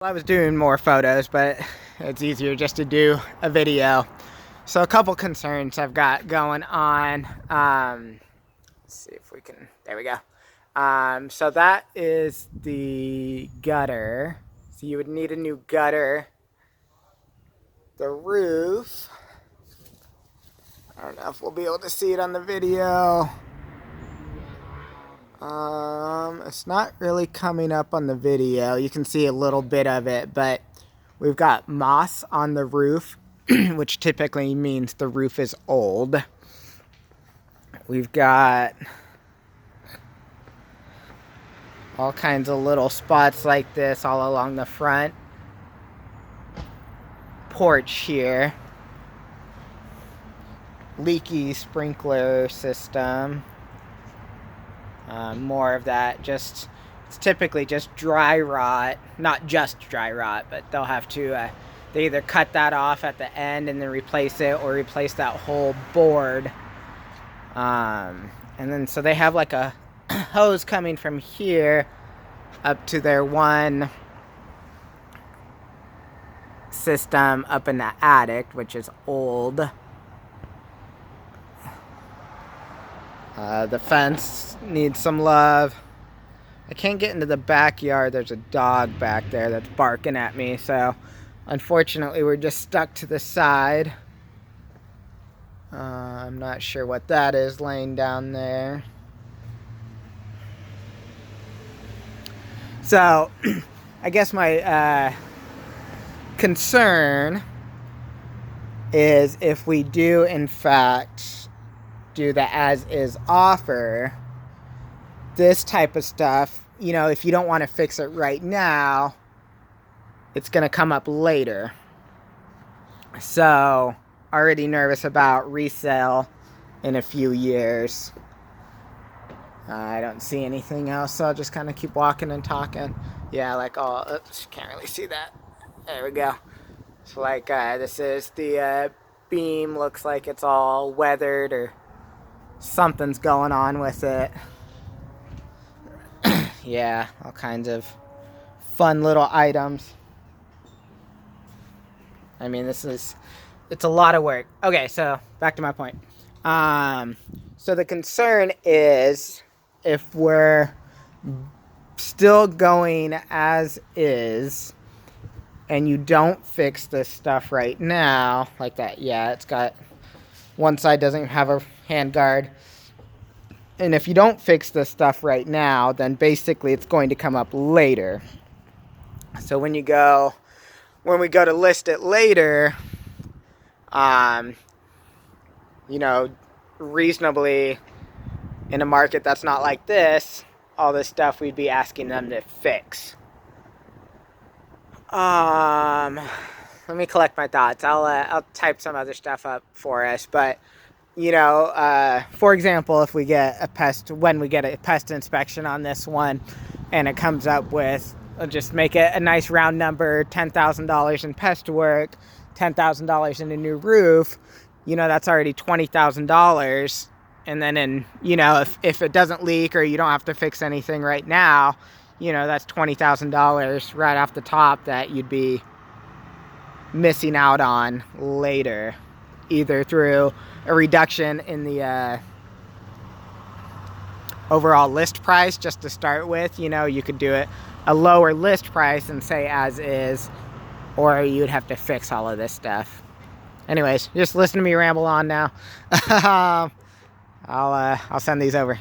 I was doing more photos, but it's easier just to do a video. So a couple concerns I've got going on. Let's see if we can, there we go. So that is the gutter. So you would need a new gutter. The roof, I don't know if we'll be able to see it on the video. It's not really coming up on the video. You can see a little bit of it, but we've got moss on the roof, which typically means the roof is old. We've got all kinds of little spots like this all along the front porch here. Leaky sprinkler system. More of that, it's typically just dry rot, not just dry rot, but they'll have to, they either cut that off at the end and then replace it, or replace that whole board. And then, so they have like a hose coming from here up to their one system up in the attic, which is old. The fence needs some love. I can't get into the backyard. There's a dog back there that's barking at me. So, unfortunately, we're just stuck to the side. I'm not sure what that is laying down there. So, I guess my concern is if we do, in fact, do the as-is offer, this type of stuff, you know, if you don't want to fix it right now, it's going to come up later. So, already nervous about resale in a few years. I don't see anything else, so I'll just kind of keep walking and talking. Yeah, like, oh, oops, can't really see that. There we go. So, like, this is the beam. Looks like it's all weathered or something's going on with it. Yeah, all kinds of fun little items. I mean, it's a lot of work. Okay, so back to my point. So the concern is if we're still going as is and you don't fix this stuff right now, like that, yeah, it's got one side doesn't have a hand guard. And if you don't fix this stuff right now, then basically it's going to come up later. So when we go to list it later, you know, reasonably in a market that's not like this, all this stuff we'd be asking them to fix. Let me collect my thoughts. I'll type some other stuff up for us, but you know, for example, if we get a pest inspection on this one, and it comes up with, just make it a nice round number, $10,000 in pest work, $10,000 in a new roof, you know, that's already $20,000. And then you know, if it doesn't leak or you don't have to fix anything right now, you know, that's $20,000 right off the top that you'd be missing out on later, either through a reduction in the overall list price just to start with. You know, you could do it a lower list price and say as is, or you'd have to fix all of this stuff. Anyways, just listen to me ramble on now. I'll send these over.